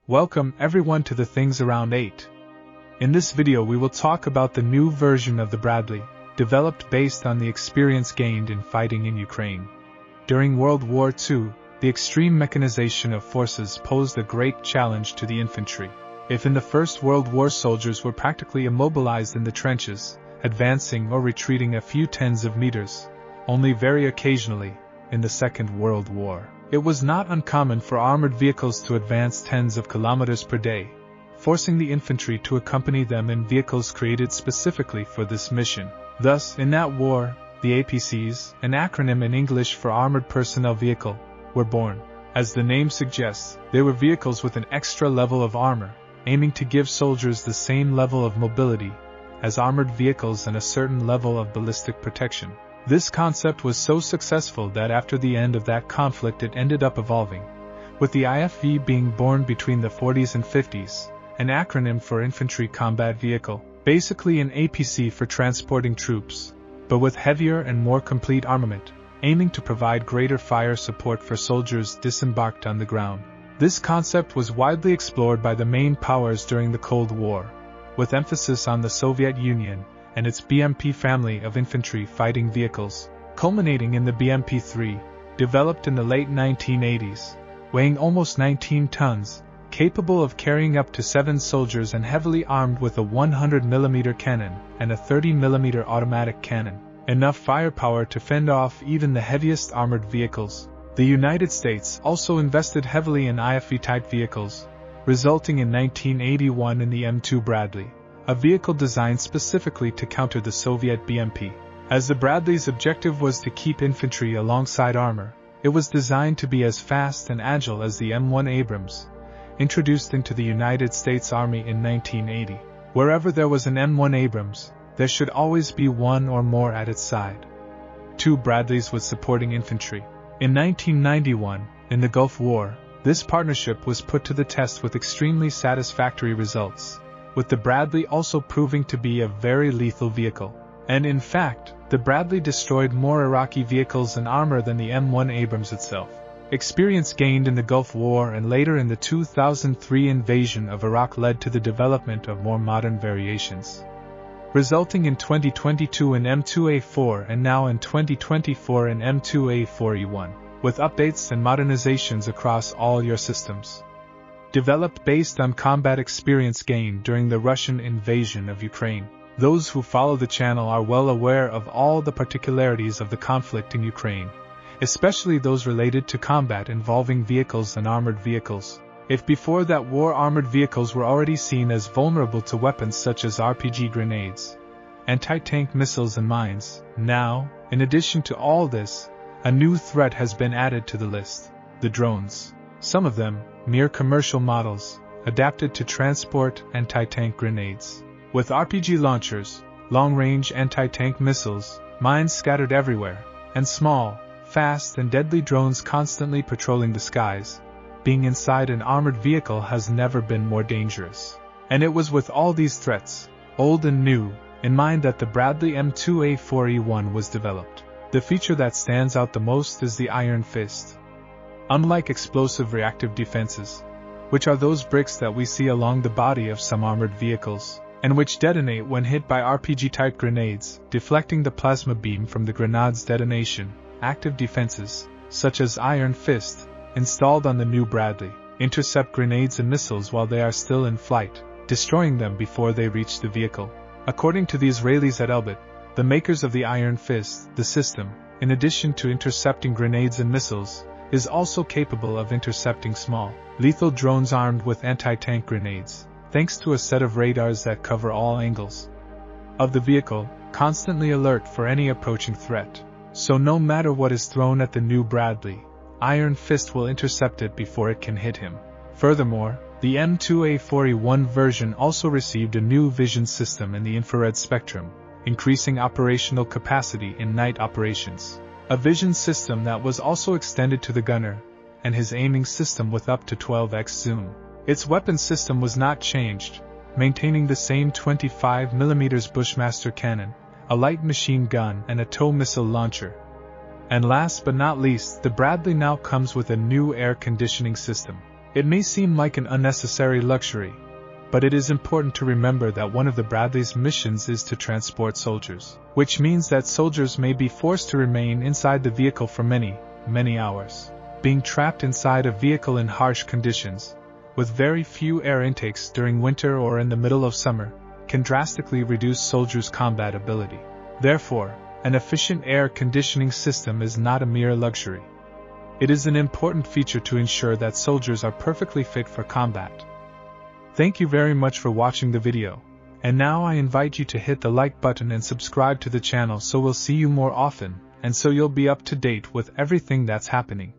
Welcome everyone to the Things Around 8. In this video we will talk about the new version of the Bradley, developed based on the experience gained in fighting in Ukraine. During World War II, the extreme mechanization of forces posed a great challenge to the infantry. If in the First World War soldiers were practically immobilized in the trenches, advancing or retreating a few tens of meters, only very occasionally, in the Second World War, it was not uncommon for armored vehicles to advance tens of kilometers per day, forcing the infantry to accompany them in vehicles created specifically for this mission. Thus, in that war, the APCs, an acronym in English for Armored Personnel Vehicle, were born. As the name suggests, they were vehicles with an extra level of armor, aiming to give soldiers the same level of mobility as armored vehicles and a certain level of ballistic protection. This concept was so successful that after the end of that conflict it ended up evolving, with the IFV being born between the 40s and 50s, an acronym for Infantry Combat Vehicle, basically an APC for transporting troops, but with heavier and more complete armament, aiming to provide greater fire support for soldiers disembarked on the ground. This concept was widely explored by the main powers during the Cold War, with emphasis on the Soviet Union and its BMP family of infantry fighting vehicles, culminating in the BMP-3, developed in the late 1980s, weighing almost 19 tons, capable of carrying up to 7 soldiers and heavily armed with a 100mm cannon and a 30mm automatic cannon, enough firepower to fend off even the heaviest armored vehicles. The United States also invested heavily in IFV-type vehicles, resulting in 1981 in the M2 Bradley, a vehicle designed specifically to counter the Soviet BMP. As the Bradley's objective was to keep infantry alongside armor, it was designed to be as fast and agile as the M1 Abrams, introduced into the United States Army in 1980. Wherever there was an M1 Abrams, there should always be one or more at its side. 2 Bradleys with supporting infantry. In 1991, in the Gulf War, this partnership was put to the test with extremely satisfactory results, with the Bradley also proving to be a very lethal vehicle. And in fact, the Bradley destroyed more Iraqi vehicles and armor than the M1 Abrams itself. Experience gained in the Gulf War and later in the 2003 invasion of Iraq led to the development of more modern variations, resulting in 2022 in M2A4 and now in 2024 in M2A4E1, with updates and modernizations across all your systems. Developed based on combat experience gained during the Russian invasion of Ukraine. Those who follow the channel are well aware of all the particularities of the conflict in Ukraine, especially those related to combat involving vehicles and armored vehicles. If before that war armored vehicles were already seen as vulnerable to weapons such as RPG grenades, anti-tank missiles and mines, now, in addition to all this, a new threat has been added to the list: the drones. Some of them, mere commercial models, adapted to transport anti-tank grenades. With RPG launchers, long-range anti-tank missiles, mines scattered everywhere, and small, fast and deadly drones constantly patrolling the skies, being inside an armored vehicle has never been more dangerous. And it was with all these threats, old and new, in mind that the Bradley M2A4E1 was developed. The feature that stands out the most is the Iron Fist. Unlike explosive reactive defenses, which are those bricks that we see along the body of some armored vehicles, and which detonate when hit by RPG-type grenades, deflecting the plasma beam from the grenade's detonation, active defenses, such as Iron Fist, installed on the new Bradley, intercept grenades and missiles while they are still in flight, destroying them before they reach the vehicle. According to the Israelis at Elbit, the makers of the Iron Fist, the system, in addition to intercepting grenades and missiles, is also capable of intercepting small, lethal drones armed with anti-tank grenades, thanks to a set of radars that cover all angles of the vehicle, constantly alert for any approaching threat. So no matter what is thrown at the new Bradley, Iron Fist will intercept it before it can hit him. Furthermore, the M2A4E1 version also received a new vision system in the infrared spectrum, increasing operational capacity in night operations. A vision system that was also extended to the gunner, and his aiming system with up to 12x zoom. Its weapon system was not changed, maintaining the same 25mm Bushmaster cannon, a light machine gun and a tow missile launcher. And last but not least, the Bradley now comes with a new air conditioning system. It may seem like an unnecessary luxury, but it is important to remember that one of the Bradley's missions is to transport soldiers, which means that soldiers may be forced to remain inside the vehicle for many, many hours. Being trapped inside a vehicle in harsh conditions, with very few air intakes during winter or in the middle of summer, can drastically reduce soldiers' combat ability. Therefore, an efficient air conditioning system is not a mere luxury. It is an important feature to ensure that soldiers are perfectly fit for combat. Thank you very much for watching the video, and now I invite you to hit the like button and subscribe to the channel so we'll see you more often, and so you'll be up to date with everything that's happening.